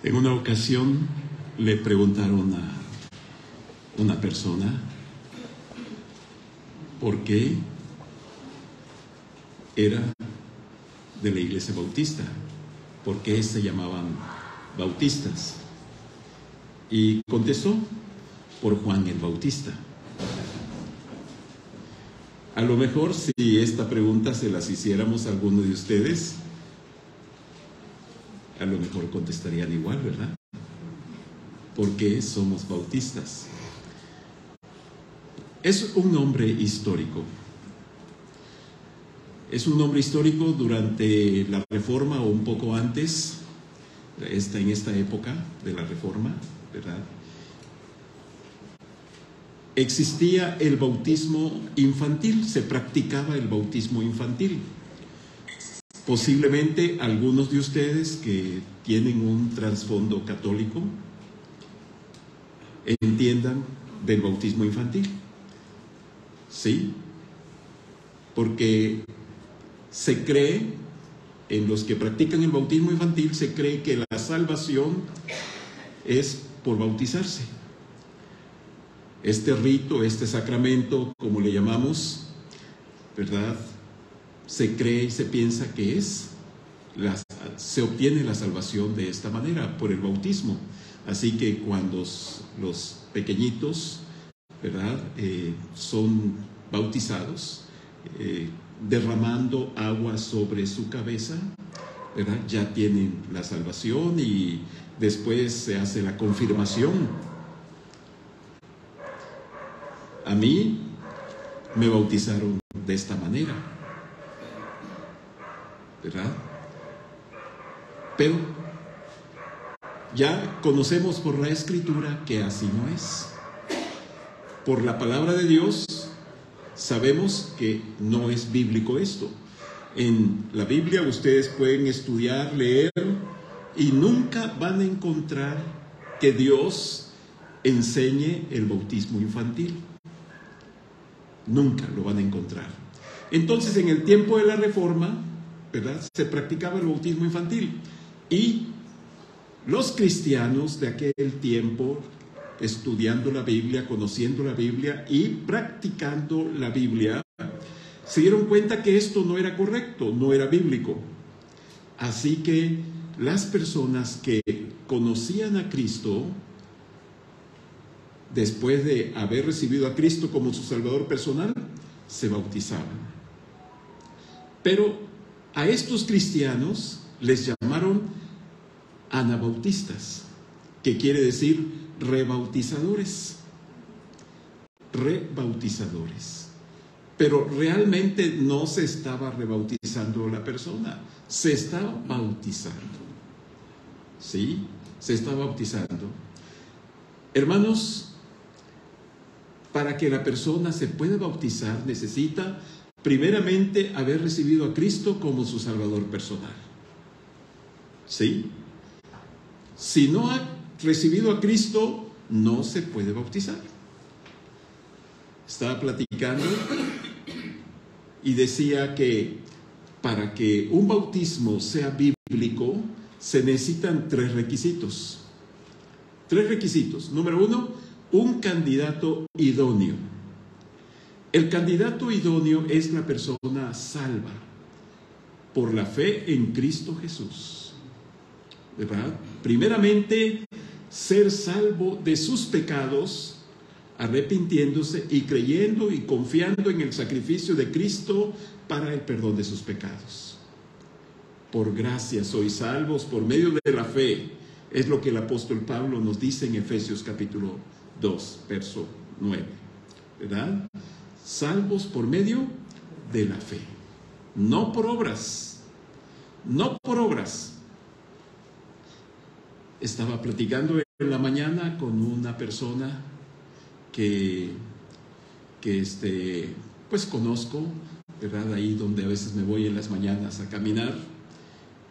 En una ocasión le preguntaron a una persona por qué era de la iglesia bautista, por qué se llamaban bautistas. Y contestó: por Juan el Bautista. A lo mejor si esta pregunta se las hiciéramos a alguno de ustedes, a lo mejor contestarían igual, ¿verdad? ¿Por qué somos bautistas? Es un nombre histórico. Es un nombre histórico durante la Reforma o un poco antes, en esta época de la Reforma, ¿verdad? Existía el bautismo infantil, se practicaba el bautismo infantil. Posiblemente algunos de ustedes que tienen un trasfondo católico entiendan del bautismo infantil. ¿Sí? Porque se cree, en los que practican el bautismo infantil, se cree que la salvación es por bautizarse. Este rito, este sacramento, como le llamamos, ¿verdad? Se cree y se piensa que se obtiene la salvación de esta manera, por el bautismo. Así que cuando los pequeñitos, ¿verdad?, son bautizados, derramando agua sobre su cabeza, ¿verdad?, ya tienen la salvación, y después se hace la confirmación. A mí me bautizaron de esta manera, ¿verdad? Pero ya conocemos por la Escritura que así no es. Por la palabra de Dios sabemos que no es bíblico esto. En la Biblia ustedes pueden estudiar, leer, y nunca van a encontrar que Dios enseñe el bautismo infantil. Nunca lo van a encontrar. Entonces, en el tiempo de la Reforma, ¿verdad?, se practicaba el bautismo infantil, y los cristianos de aquel tiempo, estudiando la Biblia, conociendo la Biblia y practicando la Biblia, se dieron cuenta que esto no era correcto, no era bíblico. Así que las personas que conocían a Cristo, después de haber recibido a Cristo como su Salvador personal, se bautizaban. Pero a estos cristianos les llamaron anabautistas, que quiere decir rebautizadores. Rebautizadores. Pero realmente no se estaba rebautizando la persona, se estaba bautizando. ¿Sí? Se está bautizando. Hermanos, para que la persona se pueda bautizar, necesita primeramente haber recibido a Cristo como su Salvador personal. ¿Sí? Si no ha recibido a Cristo, no se puede bautizar. Estaba platicando y decía que para que un bautismo sea bíblico, se necesitan 3 requisitos. 3 requisitos. Número 1, un candidato idóneo. El candidato idóneo es la persona salva por la fe en Cristo Jesús, ¿verdad? Primeramente, ser salvo de sus pecados, arrepintiéndose y creyendo y confiando en el sacrificio de Cristo para el perdón de sus pecados. Por gracia sois salvos por medio de la fe. Es lo que el apóstol Pablo nos dice en Efesios capítulo 2, verso 9, ¿verdad? Salvos por medio de la fe, no por obras, no por obras. Estaba platicando en la mañana con una persona que pues conozco, ¿verdad?, ahí donde a veces me voy en las mañanas a caminar,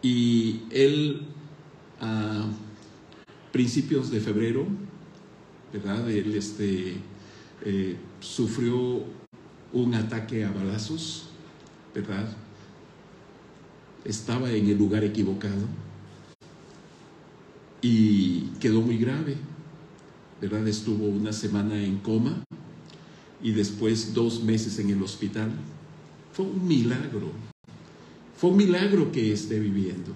y él a principios de febrero, ¿verdad?, él sufrió un ataque a balazos, ¿verdad? Estaba en el lugar equivocado. y quedó muy grave, ¿verdad? Estuvo una semana en coma y después 2 meses en el hospital. Fue un milagro que esté viviendo.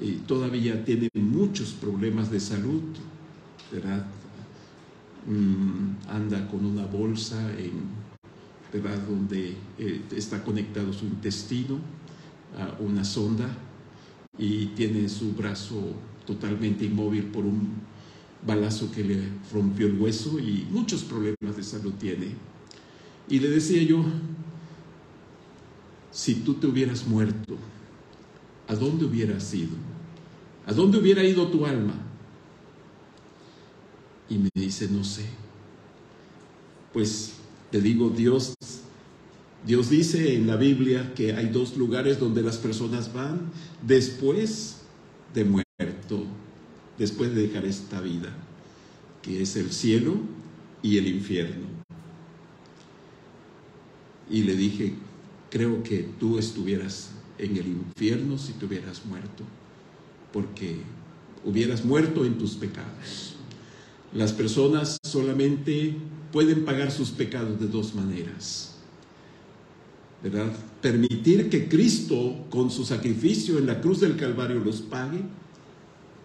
Y todavía tiene muchos problemas de salud, ¿verdad? Anda con una bolsa, ¿verdad? Donde está conectado su intestino a una sonda, y tiene su brazo totalmente inmóvil por un balazo que le rompió el hueso, y muchos problemas de salud tiene. Y le decía yo, si tú te hubieras muerto, ¿a dónde hubieras ido? ¿A dónde hubiera ido tu alma? Y me dice, no sé. Pues te digo, Dios dice en la Biblia que hay 2 lugares donde las personas van después de muerto, después de dejar esta vida, que es el cielo y el infierno. Y le dije, creo que tú estuvieras en el infierno si te hubieras muerto, porque hubieras muerto en tus pecados. Las personas solamente pueden pagar sus pecados de 2 maneras, ¿verdad? Permitir que Cristo, con su sacrificio en la cruz del Calvario, los pague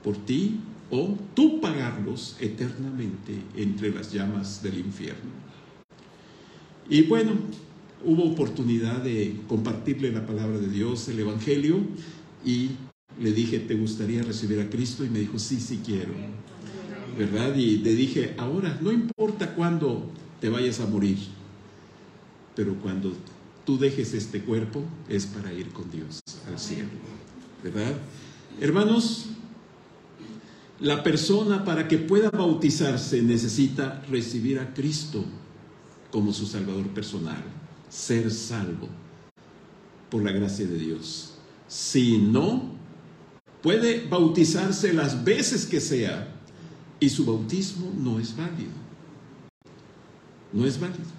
por ti, o tú pagarlos eternamente entre las llamas del infierno. Y bueno, hubo oportunidad de compartirle la palabra de Dios, el Evangelio, y le dije, ¿te gustaría recibir a Cristo? Y me dijo, sí, sí quiero, ¿verdad? Y le dije, ahora, no importa cuándo te vayas a morir, pero cuando tú dejes este cuerpo es para ir con Dios al cielo, ¿verdad? Hermanos, la persona, para que pueda bautizarse, necesita recibir a Cristo como su Salvador personal, ser salvo por la gracia de Dios. Si no, puede bautizarse las veces que sea y su bautismo no es válido. No es válido.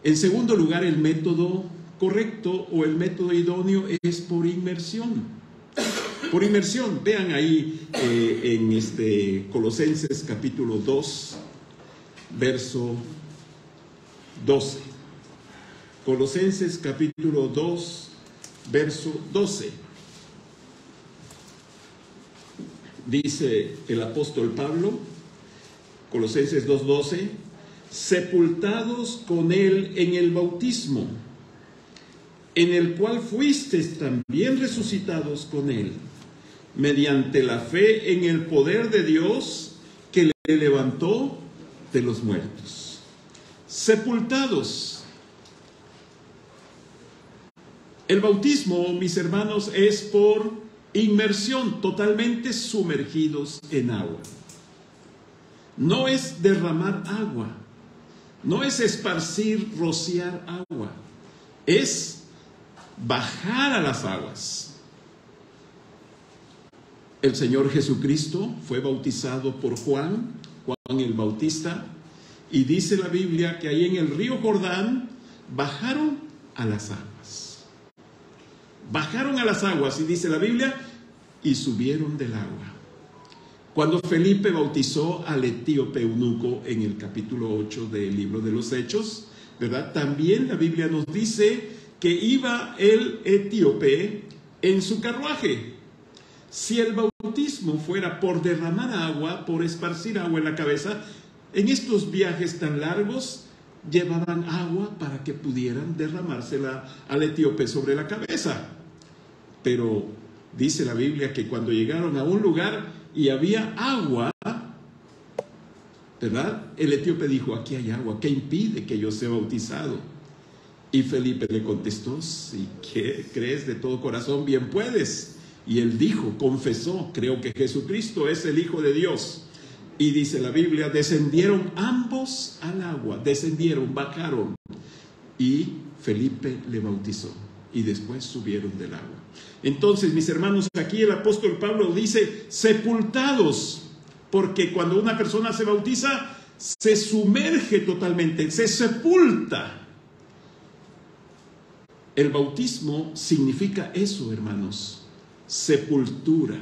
En segundo lugar, el método correcto o el método idóneo es por inmersión. Por inmersión. Vean ahí en Colosenses capítulo 2, verso 12. Colosenses capítulo 2, verso 12. Dice el apóstol Pablo, Colosenses 2:12, sepultados con él en el bautismo, en el cual fuisteis también resucitados con él, mediante la fe en el poder de Dios que le levantó de los muertos. Sepultados. El bautismo, mis hermanos, es por inmersión, totalmente sumergidos en agua. No es derramar agua, no es esparcir, rociar agua, es bajar a las aguas. El Señor Jesucristo fue bautizado por Juan el Bautista, y dice la Biblia que ahí en el río Jordán bajaron a las aguas. Bajaron a las aguas, y dice la Biblia, y subieron del agua. Cuando Felipe bautizó al etíope eunuco en el capítulo 8 del libro de los Hechos, ¿verdad? También la Biblia nos dice que iba el etíope en su carruaje. Si el bautismo fuera por derramar agua, por esparcir agua en la cabeza, en estos viajes tan largos llevaban agua para que pudieran derramársela al etíope sobre la cabeza. Pero dice la Biblia que cuando llegaron a un lugar y había agua, ¿verdad? El etíope dijo, aquí hay agua, ¿qué impide que yo sea bautizado? Y Felipe le contestó, si crees de todo corazón, bien puedes. Y él dijo, confesó, creo que Jesucristo es el Hijo de Dios. Y dice la Biblia, descendieron ambos al agua, descendieron, bajaron. Y Felipe le bautizó, y después subieron del agua. Entonces, mis hermanos, aquí el apóstol Pablo dice, sepultados, porque cuando una persona se bautiza, se sumerge totalmente, se sepulta. El bautismo significa eso, hermanos, sepultura.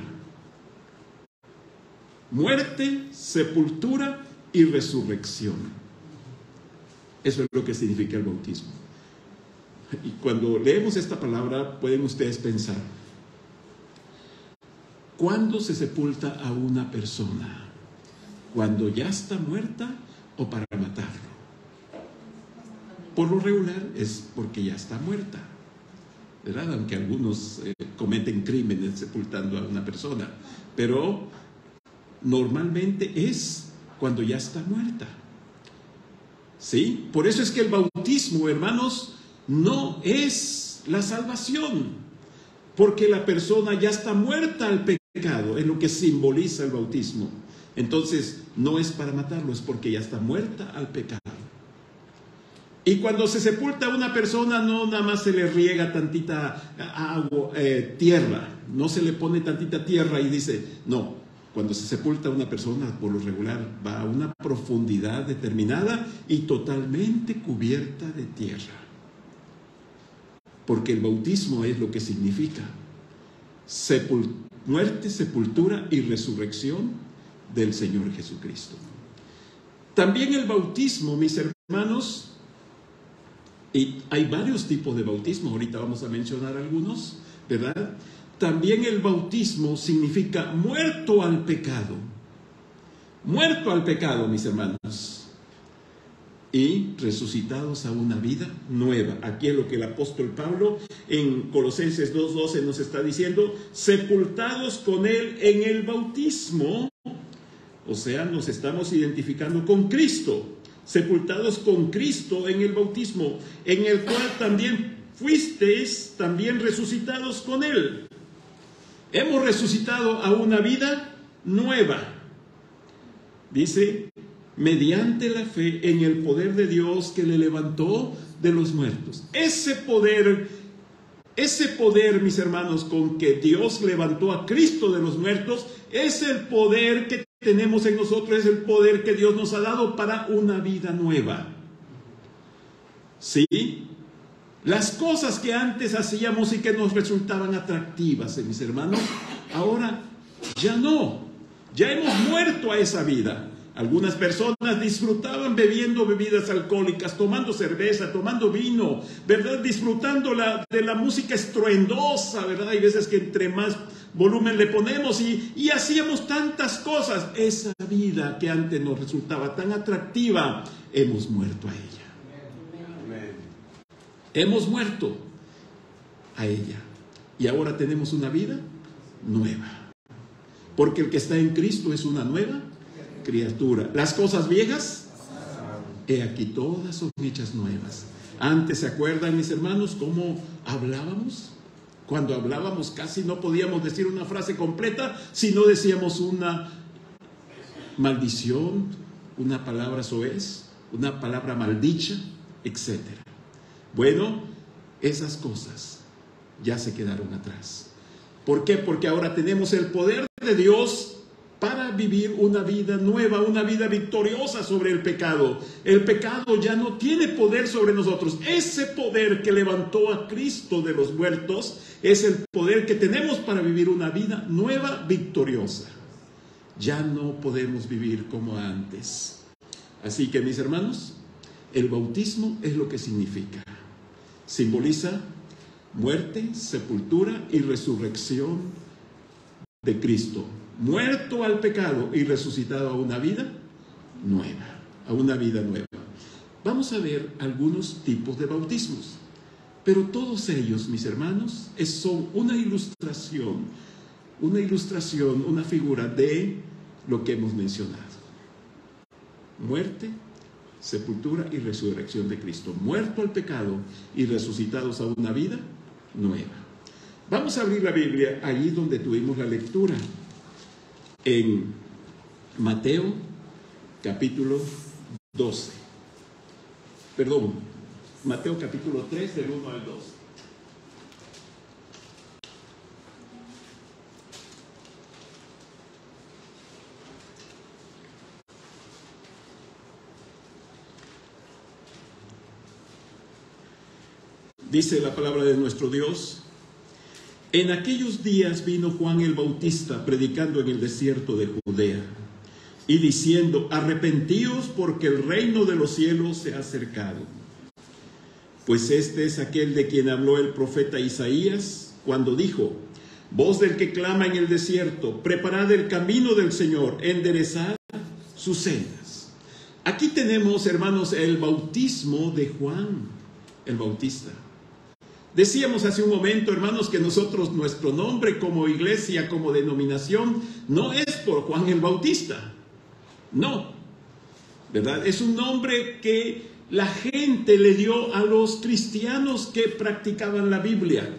Muerte, sepultura y resurrección. Eso es lo que significa el bautismo. Y cuando leemos esta palabra, pueden ustedes pensar, ¿cuándo se sepulta a una persona? ¿Cuando ya está muerta o para matarlo? Por lo regular es porque ya está muerta, ¿verdad? Aunque algunos cometen crímenes sepultando a una persona, pero normalmente es cuando ya está muerta. ¿Sí? Por eso es que el bautismo, hermanos, no es la salvación, porque la persona ya está muerta al pecado, es lo que simboliza el bautismo. Entonces, no es para matarlo, es porque ya está muerta al pecado. Y cuando se sepulta a una persona, no nada más se le riega tantita agua, tierra, no se le pone tantita tierra y dice, no, cuando se sepulta a una persona, por lo regular, va a una profundidad determinada y totalmente cubierta de tierra. Porque el bautismo es lo que significa muerte, sepultura y resurrección del Señor Jesucristo. También el bautismo, mis hermanos, y hay varios tipos de bautismo, ahorita vamos a mencionar algunos, ¿verdad? También el bautismo significa muerto al pecado. Muerto al pecado, mis hermanos. Y resucitados a una vida nueva. Aquí es lo que el apóstol Pablo en Colosenses 2:12 nos está diciendo, sepultados con él en el bautismo. O sea, nos estamos identificando con Cristo. Sepultados con Cristo en el bautismo, en el cual también fuisteis también resucitados con él. Hemos resucitado a una vida nueva. Dice, mediante la fe en el poder de Dios que le levantó de los muertos. Ese poder, mis hermanos, con que Dios levantó a Cristo de los muertos, es el poder que tenemos en nosotros, es el poder que Dios nos ha dado para una vida nueva. ¿Sí? Las cosas que antes hacíamos y que nos resultaban atractivas, mis hermanos, ahora ya no. Ya hemos muerto a esa vida. Algunas personas disfrutaban bebiendo bebidas alcohólicas, tomando cerveza, tomando vino, ¿verdad? Disfrutando de la música estruendosa, ¿verdad? Hay veces que entre más volumen le ponemos y hacíamos tantas cosas. Esa vida que antes nos resultaba tan atractiva, hemos muerto a ella. Hemos muerto a ella. Y ahora tenemos una vida nueva. Porque el que está en Cristo es una nueva criatura. Las cosas viejas, he aquí todas son hechas nuevas. Antes, ¿se acuerdan, mis hermanos, cómo hablábamos? Cuando hablábamos casi no podíamos decir una frase completa, sino decíamos una maldición, una palabra soez, una palabra maldicha, etc. Bueno, esas cosas ya se quedaron atrás. ¿Por qué? Porque ahora tenemos el poder de Dios para vivir una vida nueva, una vida victoriosa sobre el pecado. El pecado ya no tiene poder sobre nosotros. Ese poder que levantó a Cristo de los muertos es el poder que tenemos para vivir una vida nueva, victoriosa. Ya no podemos vivir como antes. Así que, mis hermanos, el bautismo es lo que significa. Simboliza muerte, sepultura y resurrección de Cristo. Muerto al pecado y resucitado a una vida nueva, a una vida nueva. Vamos a ver algunos tipos de bautismos, pero todos ellos, mis hermanos, son una ilustración, una figura de lo que hemos mencionado. Muerte, sepultura y resurrección de Cristo. Muerto al pecado y resucitados a una vida nueva. Vamos a abrir la Biblia allí donde tuvimos la lectura. En Mateo capítulo 12. Perdón, Mateo capítulo 3 del 1 al 2. Dice la palabra de nuestro Dios: En aquellos días vino Juan el Bautista predicando en el desierto de Judea y diciendo: arrepentíos porque el reino de los cielos se ha acercado. Pues este es aquel de quien habló el profeta Isaías cuando dijo: voz del que clama en el desierto, preparad el camino del Señor, enderezad sus sendas. Aquí tenemos, hermanos, el bautismo de Juan el Bautista. Decíamos hace un momento, hermanos, que nosotros, nuestro nombre como iglesia, como denominación, no es por Juan el Bautista. No, ¿verdad? Es un nombre que la gente le dio a los cristianos que practicaban la Biblia.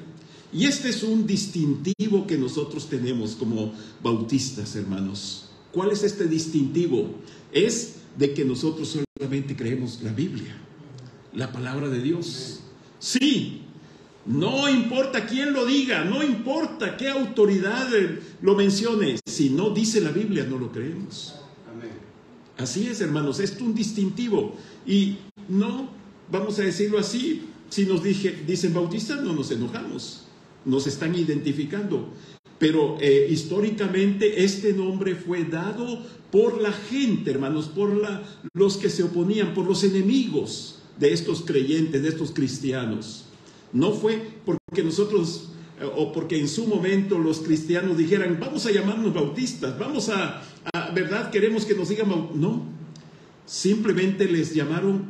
Y este es un distintivo que nosotros tenemos como bautistas, hermanos. ¿Cuál es este distintivo? Es de que nosotros solamente creemos la Biblia, la palabra de Dios. Sí. No importa quién lo diga, no importa qué autoridad lo mencione, si no dice la Biblia, no lo creemos. Amén. Así es, hermanos, es un distintivo. Y no, vamos a decirlo así, si nos dicen bautistas, no nos enojamos, nos están identificando. Pero históricamente este nombre fue dado por la gente, hermanos, por los que se oponían, por los enemigos de estos creyentes, de estos cristianos. No fue porque nosotros, o porque en su momento los cristianos dijeran: vamos a llamarnos bautistas, vamos a ¿verdad? Queremos que nos digan. No, simplemente les llamaron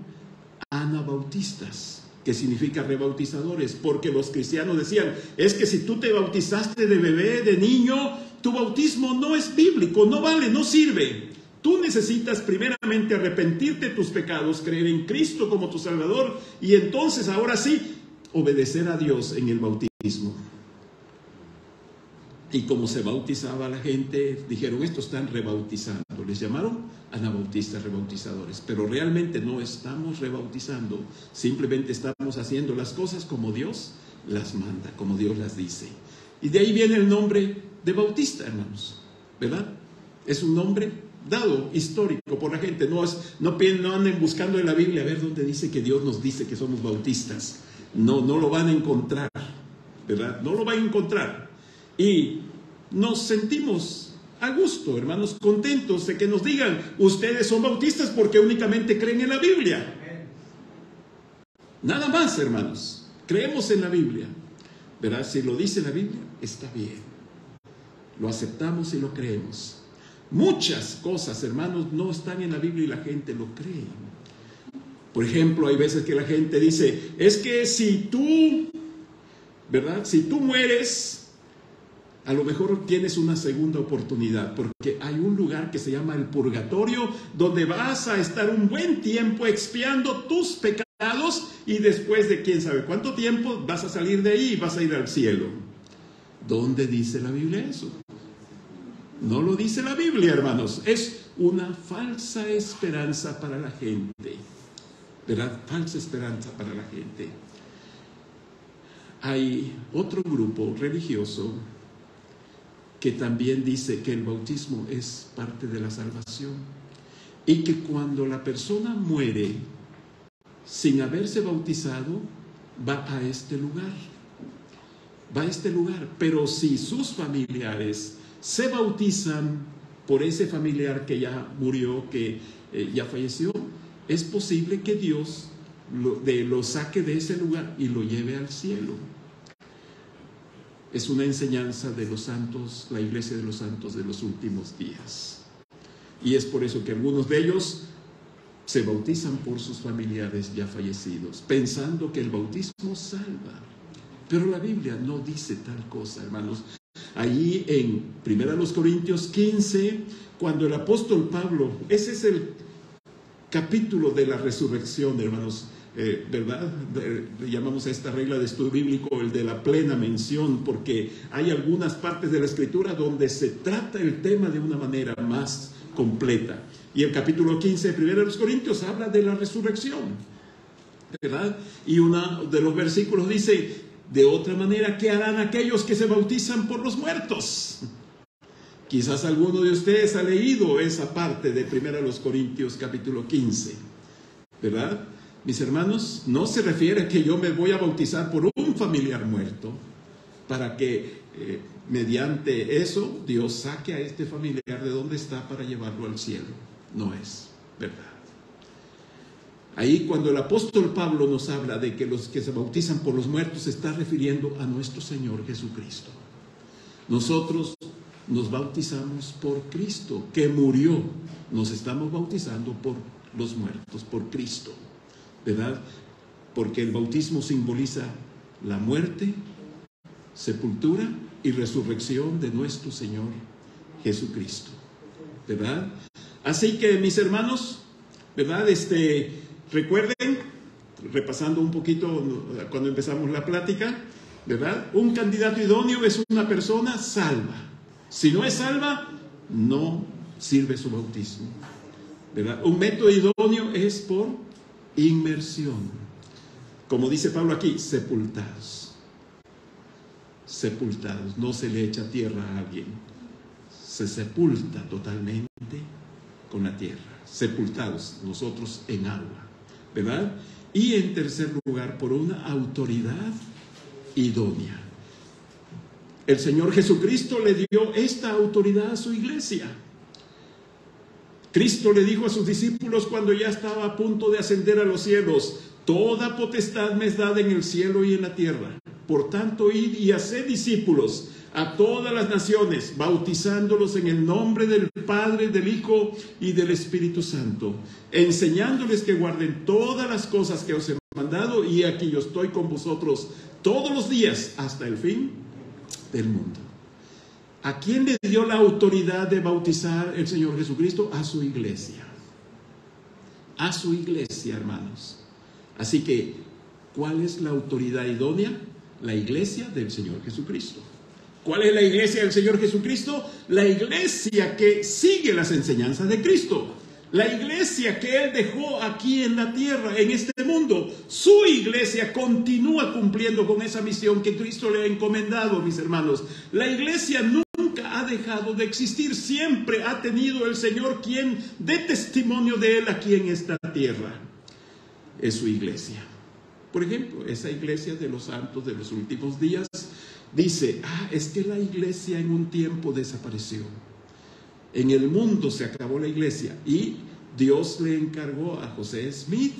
anabautistas, que significa rebautizadores, porque los cristianos decían: es que si tú te bautizaste de bebé, de niño, tu bautismo no es bíblico, no vale, no sirve. Tú necesitas primeramente arrepentirte de tus pecados, creer en Cristo como tu Salvador, y entonces ahora sí obedecer a Dios en el bautismo. Y como se bautizaba la gente, dijeron: estos están rebautizando. Les llamaron anabautistas, rebautizadores. Pero realmente no estamos rebautizando, simplemente estamos haciendo las cosas como Dios las manda, como Dios las dice. Y de ahí viene el nombre de bautista, hermanos, ¿verdad? Es un nombre dado, histórico, por la gente. No anden buscando en la Biblia a ver dónde dice que Dios nos dice que somos bautistas. No lo van a encontrar, ¿verdad? No lo van a encontrar. Y nos sentimos a gusto, hermanos, contentos de que nos digan: ustedes son bautistas porque únicamente creen en la Biblia. Nada más, hermanos. Creemos en la Biblia, ¿verdad? Si lo dice la Biblia, está bien. Lo aceptamos y lo creemos. Muchas cosas, hermanos, no están en la Biblia y la gente lo cree. Por ejemplo, hay veces que la gente dice: es que si tú, ¿verdad? Si tú mueres, a lo mejor tienes una segunda oportunidad, porque hay un lugar que se llama el purgatorio, donde vas a estar un buen tiempo expiando tus pecados, y después de quién sabe cuánto tiempo vas a salir de ahí y vas a ir al cielo. ¿Dónde dice la Biblia eso? No lo dice la Biblia, hermanos. Es una falsa esperanza para la gente, ¿verdad? Falsa esperanza para la gente. Hay otro grupo religioso que también dice que el bautismo es parte de la salvación y que cuando la persona muere sin haberse bautizado, va a este lugar. Va a este lugar. Pero si sus familiares se bautizan por ese familiar que ya murió, que ya falleció, es posible que Dios lo saque de ese lugar y lo lleve al cielo. Es una enseñanza de los santos, la iglesia de los santos de los últimos días. Y es por eso que algunos de ellos se bautizan por sus familiares ya fallecidos, pensando que el bautismo salva. Pero la Biblia no dice tal cosa, hermanos. Allí en 1 Corintios 15, cuando el apóstol Pablo, ese es el capítulo de la resurrección, hermanos, ¿verdad? Le llamamos a esta regla de estudio bíblico el de la plena mención, porque hay algunas partes de la Escritura donde se trata el tema de una manera más completa. Y el capítulo 15 de 1 Corintios habla de la resurrección, ¿verdad? Y uno de los versículos dice: de otra manera, ¿qué harán aquellos que se bautizan por los muertos? Quizás alguno de ustedes ha leído esa parte de 1 Corintios capítulo 15, ¿verdad? Mis hermanos, no se refiere a que yo me voy a bautizar por un familiar muerto. para que mediante eso Dios saque a este familiar de donde está para llevarlo al cielo. No es verdad. Ahí cuando el apóstol Pablo nos habla de que los que se bautizan por los muertos, se está refiriendo a nuestro Señor Jesucristo. Nosotros nos bautizamos por Cristo, que murió. Nos estamos bautizando por los muertos, por Cristo, ¿verdad? Porque el bautismo simboliza la muerte, sepultura y resurrección de nuestro Señor Jesucristo, ¿verdad? Así que, mis hermanos, ¿verdad? Recuerden, repasando un poquito cuando empezamos la plática, ¿verdad? Un candidato idóneo es una persona salva. Si no es salva, no sirve su bautismo, ¿verdad? Un método idóneo es por inmersión. Como dice Pablo aquí, sepultados. Sepultados. No se le echa tierra a alguien. Se sepulta totalmente con la tierra. Sepultados, nosotros en agua, ¿verdad? Y en tercer lugar, por una autoridad idónea. El Señor Jesucristo le dio esta autoridad a su iglesia. Cristo le dijo a sus discípulos cuando ya estaba a punto de ascender a los cielos: toda potestad me es dada en el cielo y en la tierra. Por tanto, id y haced discípulos a todas las naciones, bautizándolos en el nombre del Padre, del Hijo y del Espíritu Santo, enseñándoles que guarden todas las cosas que os he mandado, y aquí yo estoy con vosotros todos los días hasta el fin del mundo. ¿A quién le dio la autoridad de bautizar el Señor Jesucristo? A su iglesia. A su iglesia, hermanos. Así que, ¿cuál es la autoridad idónea? La iglesia del Señor Jesucristo. ¿Cuál es la iglesia del Señor Jesucristo? La iglesia que sigue las enseñanzas de Cristo. La iglesia que Él dejó aquí en la tierra, en este mundo. Su iglesia continúa cumpliendo con esa misión que Cristo le ha encomendado, mis hermanos. La iglesia nunca ha dejado de existir. Siempre ha tenido el Señor quien dé testimonio de Él aquí en esta tierra. Es su iglesia. Por ejemplo, esa iglesia de los santos de los últimos días dice: es que la iglesia en un tiempo desapareció. En el mundo se acabó la iglesia y Dios le encargó a José Smith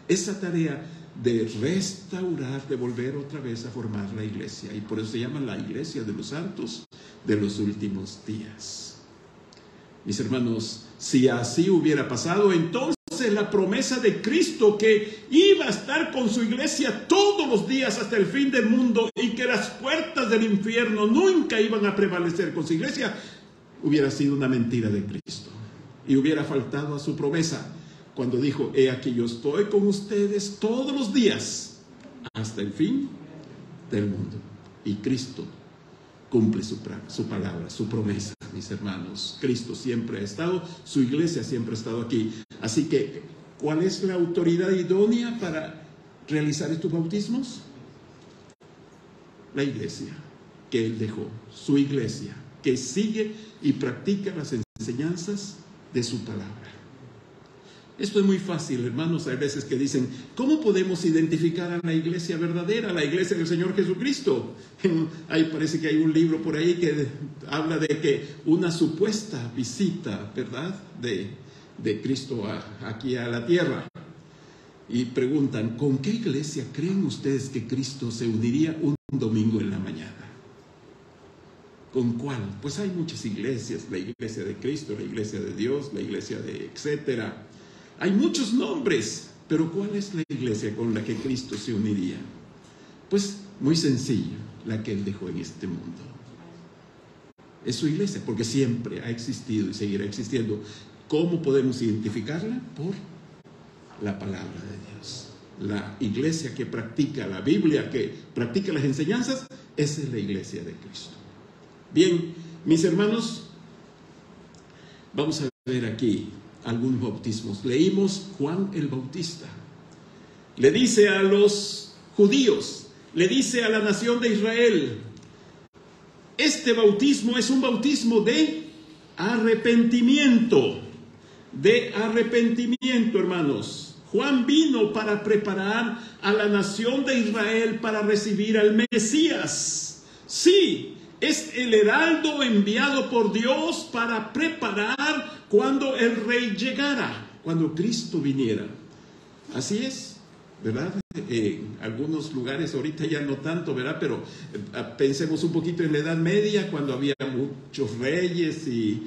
esa tarea de restaurar, de volver otra vez a formar la iglesia. Y por eso se llama la iglesia de los santos de los últimos días. Mis hermanos, si así hubiera pasado, entonces la promesa de Cristo que iba a estar con su iglesia todos los días hasta el fin del mundo y que las puertas del infierno nunca iban a prevalecer con su iglesia, hubiera sido una mentira de Cristo y hubiera faltado a su promesa cuando dijo: he aquí yo estoy con ustedes todos los días hasta el fin del mundo. Y Cristo cumple su palabra, su promesa, mis hermanos. Cristo siempre ha estado, su iglesia siempre ha estado aquí. Así que, ¿cuál es la autoridad idónea para realizar estos bautismos? La iglesia que Él dejó, su iglesia, que sigue y practica las enseñanzas de su palabra. Esto es muy fácil, hermanos. Hay veces que dicen: ¿cómo podemos identificar a la iglesia verdadera, a la iglesia del Señor Jesucristo? Ahí parece que hay un libro por ahí que habla de que una supuesta visita, ¿verdad?, de Cristo aquí a la tierra. Y preguntan: ¿con qué iglesia creen ustedes que Cristo se uniría un domingo en la mañana? ¿Con cuál? Pues hay muchas iglesias: la iglesia de Cristo, la iglesia de Dios, la iglesia de etcétera. Hay muchos nombres, pero ¿cuál es la iglesia con la que Cristo se uniría? Pues muy sencillo, la que Él dejó en este mundo. Es su iglesia, porque siempre ha existido y seguirá existiendo. ¿Cómo podemos identificarla? Por la palabra de Dios. La iglesia que practica la Biblia, que practica las enseñanzas, esa es la iglesia de Cristo. Bien, mis hermanos, vamos a ver aquí algunos bautismos. Leímos Juan el Bautista. Le dice a los judíos, le dice a la nación de Israel: este bautismo es un bautismo de arrepentimiento. De arrepentimiento, hermanos. Juan vino para preparar a la nación de Israel para recibir al Mesías. Sí, es el heraldo enviado por Dios para preparar cuando el rey llegara, cuando Cristo viniera. Así es, ¿verdad? En algunos lugares ahorita ya no tanto, ¿verdad? Pero pensemos un poquito en la Edad Media, cuando había muchos reyes y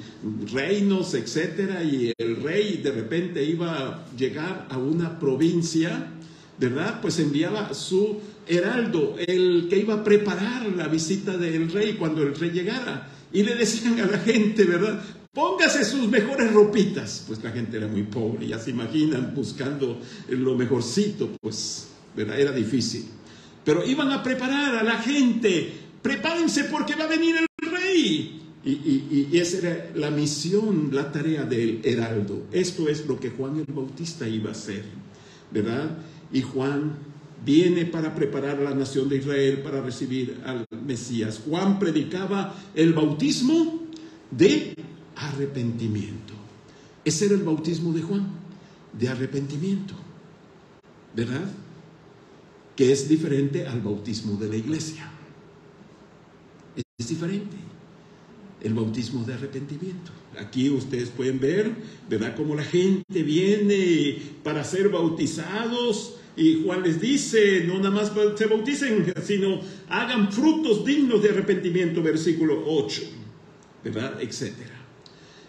reinos, etcétera, y el rey de repente iba a llegar a una provincia, ¿verdad? Pues enviaba su heraldo, el que iba a preparar la visita del rey cuando el rey llegara, y le decían a la gente, ¿verdad? Póngase sus mejores ropitas. Pues la gente era muy pobre, ya se imaginan, buscando lo mejorcito, pues, ¿verdad? Era difícil. Pero iban a preparar a la gente, prepárense porque va a venir el rey. Y esa era la misión, la tarea del heraldo. Esto es lo que Juan el Bautista iba a hacer, ¿verdad? Y Juan viene para preparar a la nación de Israel para recibir al Mesías. Juan predicaba el bautismo de arrepentimiento. Ese era el bautismo de Juan, de arrepentimiento, ¿verdad? Que es diferente al bautismo de la iglesia. Es diferente el bautismo de arrepentimiento. Aquí ustedes pueden ver, ¿verdad?, cómo la gente viene para ser bautizados, y Juan les dice, no nada más se bauticen, sino hagan frutos dignos de arrepentimiento, versículo 8, ¿verdad?, etcétera.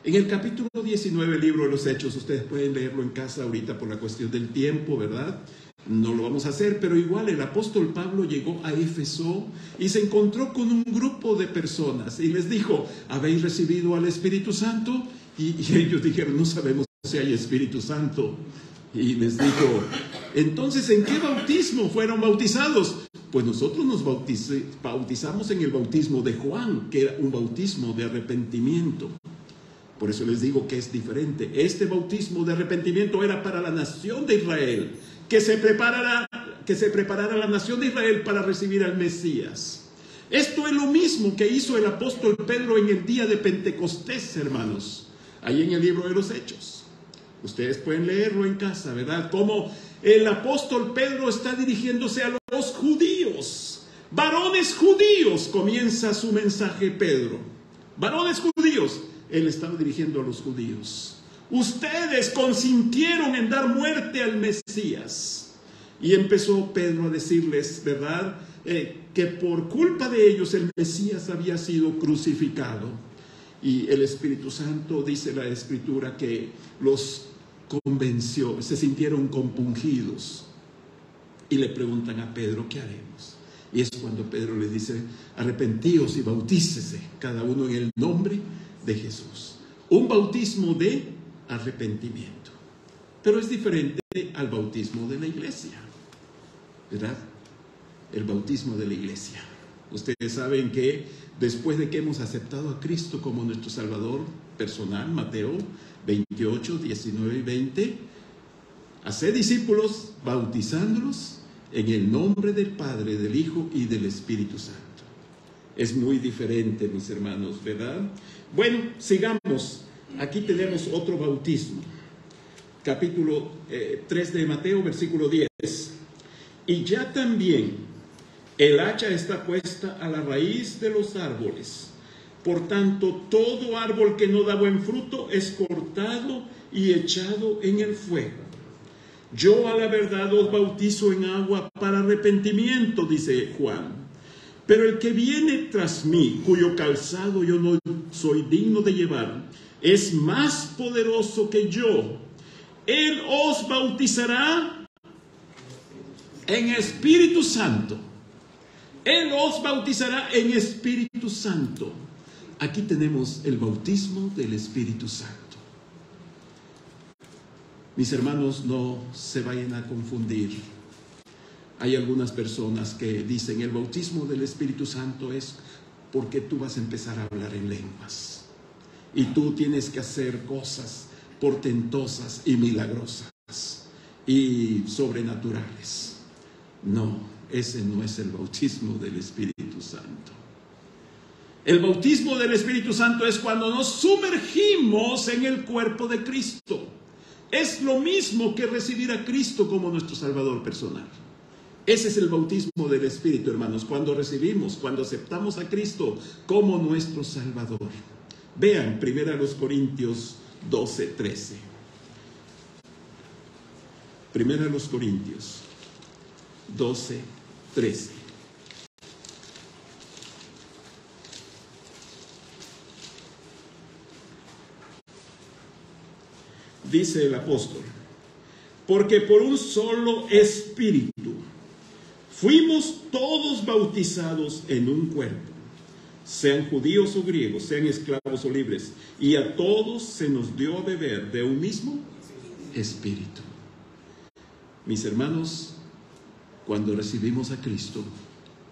En el capítulo 19 del libro de los Hechos, ustedes pueden leerlo en casa ahorita por la cuestión del tiempo, ¿verdad? No lo vamos a hair, pero igual el apóstol Pablo llegó a Éfeso y se encontró con un grupo de personas y les dijo, ¿habéis recibido al Espíritu Santo? Y ellos dijeron, no sabemos si hay Espíritu Santo. Y les dijo, entonces, ¿en qué bautismo fueron bautizados? Pues nosotros nos bautizamos en el bautismo de Juan, que era un bautismo de arrepentimiento. Por eso les digo que es diferente. Este bautismo de arrepentimiento era para la nación de Israel, que se preparara la nación de Israel para recibir al Mesías. Esto es lo mismo que hizo el apóstol Pedro en el día de Pentecostés, hermanos, ahí en el libro de los Hechos. Ustedes pueden leerlo en casa, ¿verdad? Como el apóstol Pedro está dirigiéndose a los judíos. Varones judíos, comienza su mensaje Pedro. Varones judíos, él estaba dirigiendo a los judíos. Ustedes consintieron en dar muerte al Mesías. Y empezó Pedro a decirles, ¿verdad?, que por culpa de ellos el Mesías había sido crucificado. Y el Espíritu Santo, dice la Escritura, que los convenció, se sintieron compungidos. Y le preguntan a Pedro, ¿qué haremos? Y es cuando Pedro les dice, arrepentíos y bautícese, cada uno en el nombre de Jesús. Un bautismo de arrepentimiento. Pero es diferente al bautismo de la iglesia, ¿verdad? El bautismo de la iglesia. Ustedes saben que después de que hemos aceptado a Cristo como nuestro Salvador personal, Mateo 28, 19 y 20, haced discípulos bautizándolos en el nombre del Padre, del Hijo y del Espíritu Santo. Es muy diferente, mis hermanos, ¿verdad? Bueno, sigamos. Aquí tenemos otro bautismo. Capítulo 3 de Mateo, versículo 10. Y ya también el hacha está puesta a la raíz de los árboles. Por tanto, todo árbol que no da buen fruto es cortado y echado en el fuego. Yo a la verdad os bautizo en agua para arrepentimiento, dice Juan. Pero el que viene tras mí, cuyo calzado yo no soy digno de llevar, es más poderoso que yo. Él os bautizará en Espíritu Santo. Él os bautizará en Espíritu Santo. Aquí tenemos el bautismo del Espíritu Santo. Mis hermanos, no se vayan a confundir. Hay algunas personas que dicen el bautismo del Espíritu Santo es porque tú vas a empezar a hablar en lenguas. Y tú tienes que hacer cosas portentosas y milagrosas y sobrenaturales. No, ese no es el bautismo del Espíritu Santo. El bautismo del Espíritu Santo es cuando nos sumergimos en el cuerpo de Cristo. Es lo mismo que recibir a Cristo como nuestro Salvador personal. Ese es el bautismo del Espíritu, hermanos, cuando aceptamos a Cristo como nuestro Salvador. Vean 1 Corintios 12:13. 1 Corintios 12:13. Dice el apóstol: porque por un solo Espíritu fuimos todos bautizados en un cuerpo, sean judíos o griegos, sean esclavos o libres, y a todos se nos dio a beber de un mismo Espíritu. Mis hermanos, cuando recibimos a Cristo,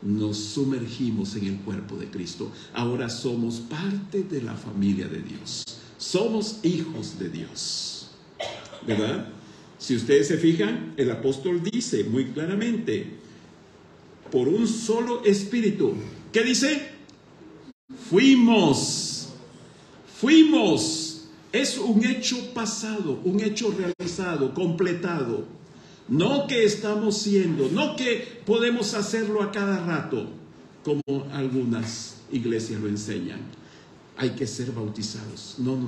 nos sumergimos en el cuerpo de Cristo. Ahora somos parte de la familia de Dios. Somos hijos de Dios, ¿verdad? Si ustedes se fijan, el apóstol dice muy claramente: por un solo Espíritu. ¿Qué dice? Fuimos. Es un hecho pasado, un hecho realizado, completado. No que estamos siendo, no que podemos hacerlo a cada rato, como algunas iglesias lo enseñan. Hay que ser bautizados. No.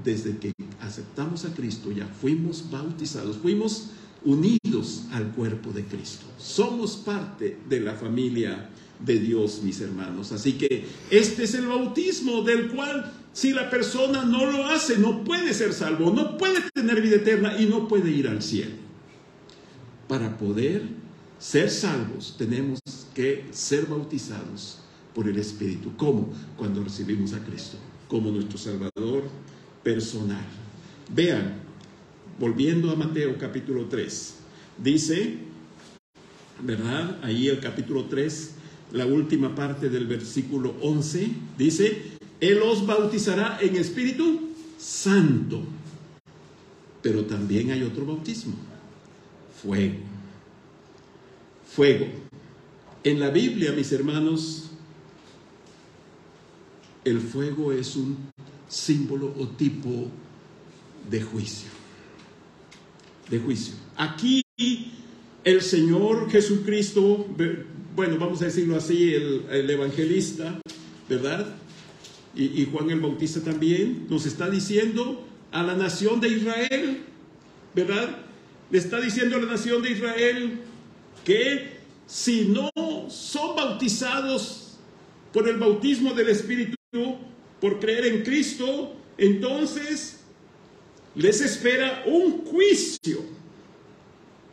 Desde que aceptamos a Cristo ya fuimos bautizados, fuimos unidos al cuerpo de Cristo. Somos parte de la familia de Dios, mis hermanos. Así que este es el bautismo del cual, si la persona no lo hace, no puede ser salvo, no puede tener vida eterna y no puede ir al cielo. Para poder ser salvos tenemos que ser bautizados por el Espíritu. ¿Cómo? Cuando recibimos a Cristo como nuestro Salvador personal. Vean, volviendo a Mateo capítulo 3, dice, ¿verdad? Ahí el capítulo 3, la última parte del versículo 11, dice: Él os bautizará en Espíritu Santo. Pero también hay otro bautismo: fuego. En la Biblia, mis hermanos, el fuego es un símbolo o tipo de juicio. Aquí el Señor Jesucristo, bueno, vamos a decirlo así, el evangelista, ¿verdad? Y Juan el Bautista también, nos está diciendo a la nación de Israel, ¿verdad? Le está diciendo a la nación de Israel que si no son bautizados por el bautismo del Espíritu, por creer en Cristo, entonces les espera un juicio.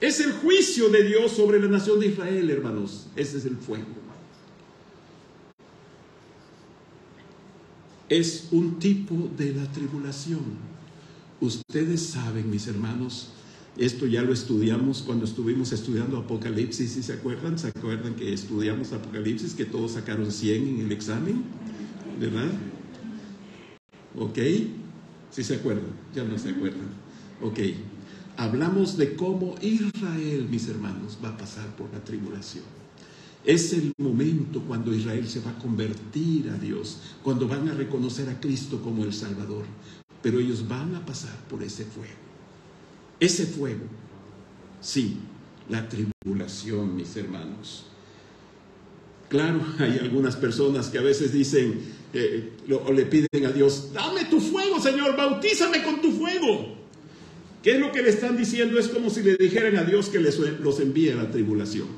Es el juicio de Dios sobre la nación de Israel, hermanos. Ese es el fuego. Es un tipo de la tribulación. Ustedes saben, mis hermanos, esto ya lo estudiamos cuando estuvimos estudiando Apocalipsis. ¿Sí se acuerdan? ¿Se acuerdan que estudiamos Apocalipsis? Que todos sacaron 100 en el examen, ¿verdad? ¿Ok? ¿Sí se acuerdan? Ya no se acuerdan. Ok. Hablamos de cómo Israel, mis hermanos, va a pasar por la tribulación. Es el momento cuando Israel se va a convertir a Dios, cuando van a reconocer a Cristo como el Salvador. Pero ellos van a pasar por ese fuego. Ese fuego, sí, la tribulación, mis hermanos. Claro, hay algunas personas que a veces dicen o le piden a Dios: dame tu fuego, Señor, bautízame con tu fuego. ¿Qué es lo que le están diciendo? Es como si le dijeran a Dios que los envíe a la tribulación.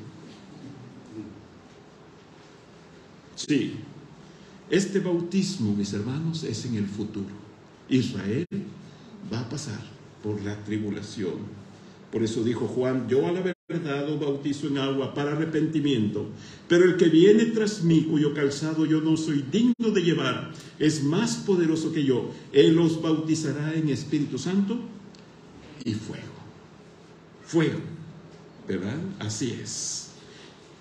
Sí, este bautismo, mis hermanos, es en el futuro. Israel va a pasar por la tribulación. Por eso dijo Juan: yo a la verdad os bautizo en agua para arrepentimiento, pero el que viene tras mí, cuyo calzado yo no soy digno de llevar, es más poderoso que yo. Él os bautizará en Espíritu Santo y fuego, ¿verdad? Así es.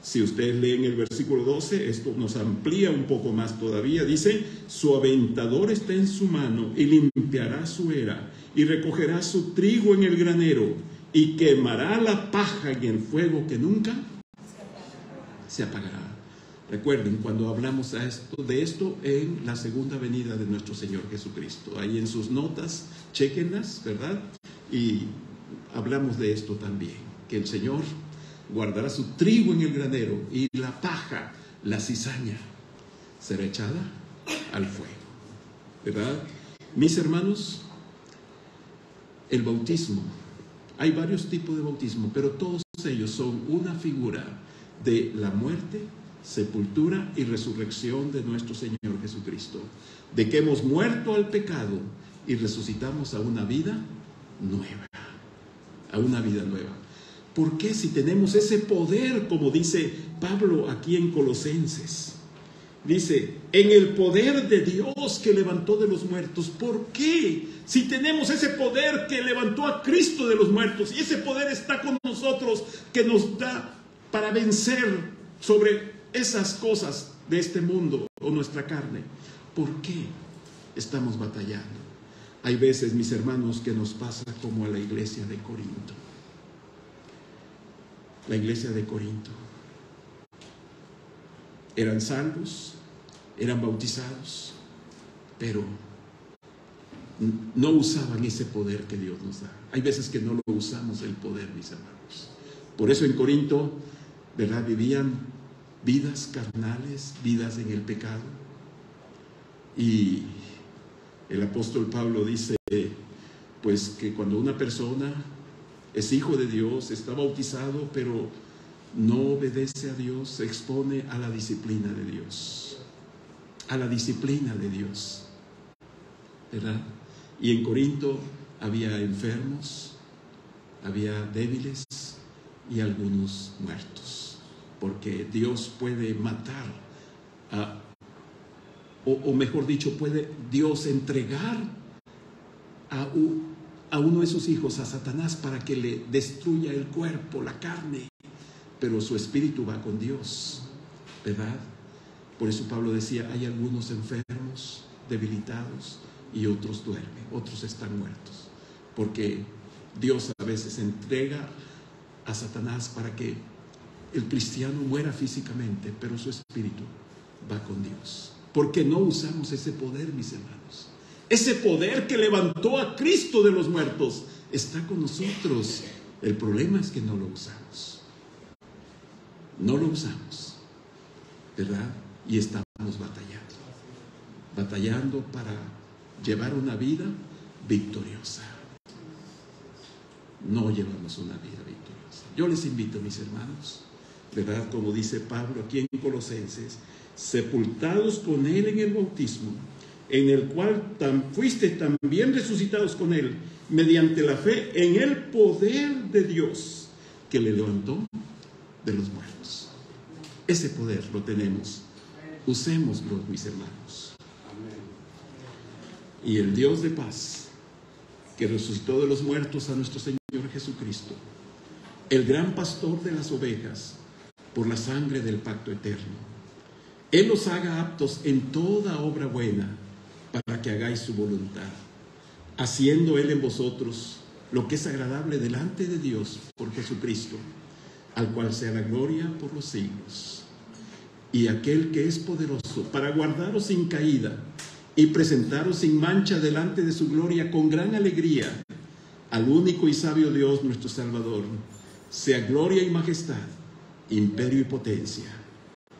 Si ustedes leen el versículo 12, esto nos amplía un poco más todavía. Dice: su aventador está en su mano y limpiará su era y recogerá su trigo en el granero y quemará la paja en el fuego que nunca se apagará. Recuerden, cuando hablamos de esto en la segunda venida de nuestro Señor Jesucristo, ahí en sus notas, chéquenlas, ¿verdad? Y hablamos de esto también, que el Señor guardará su trigo en el granero y la paja, la cizaña, será echada al fuego. ¿Verdad? Mis hermanos, el bautismo, hay varios tipos de bautismo, pero todos ellos son una figura de la muerte, sepultura y resurrección de nuestro Señor Jesucristo, de que hemos muerto al pecado y resucitamos a una vida nueva, a una vida nueva. ¿Por qué si tenemos ese poder, como dice Pablo aquí en Colosenses? Dice, en el poder de Dios que levantó de los muertos. ¿Por qué? Si tenemos ese poder que levantó a Cristo de los muertos, y ese poder está con nosotros, que nos da para vencer sobre esas cosas de este mundo o nuestra carne, ¿por qué estamos batallando? Hay veces, mis hermanos, que nos pasa como a la iglesia de Corinto. La iglesia de Corinto. Eran salvos, eran bautizados, pero no usaban ese poder que Dios nos da. Hay veces que no lo usamos el poder, mis hermanos. Por eso en Corinto, ¿verdad?, vivían vidas carnales, vidas en el pecado. Y el apóstol Pablo dice, pues, que cuando una persona es hijo de Dios, está bautizado, pero no obedece a Dios, se expone a la disciplina de Dios. A la disciplina de Dios. ¿Verdad? Y en Corinto había enfermos, había débiles y algunos muertos. Porque Dios puede matar, o mejor dicho, puede Dios entregar a uno de sus hijos a Satanás para que le destruya el cuerpo, la carne, pero su espíritu va con Dios, ¿verdad? Por eso Pablo decía, hay algunos enfermos, debilitados, y otros duermen, otros están muertos, porque Dios a veces entrega a Satanás para que el cristiano muera físicamente, pero su espíritu va con Dios, porque no usamos ese poder, mis hermanos. Ese poder que levantó a Cristo de los muertos está con nosotros. El problema es que no lo usamos. No lo usamos, ¿verdad? Y estamos batallando para llevar una vida victoriosa. No llevamos una vida victoriosa. Yo les invito, mis hermanos, ¿verdad? Como dice Pablo aquí en Colosenses, sepultados con Él en el bautismo, en el cual fuiste también resucitados con Él, mediante la fe en el poder de Dios que le levantó de los muertos. Ese poder lo tenemos. Usémoslo, mis hermanos. Y el Dios de paz, que resucitó de los muertos a nuestro Señor Jesucristo, el gran pastor de las ovejas, por la sangre del pacto eterno, Él os haga aptos en toda obra buena, para que hagáis su voluntad, haciendo Él en vosotros lo que es agradable delante de Dios por Jesucristo, al cual sea la gloria por los siglos. Y aquel que es poderoso para guardaros sin caída y presentaros sin mancha delante de su gloria con gran alegría, al único y sabio Dios nuestro Salvador, sea gloria y majestad, imperio y potencia,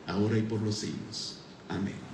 ahora y por los siglos. Amén.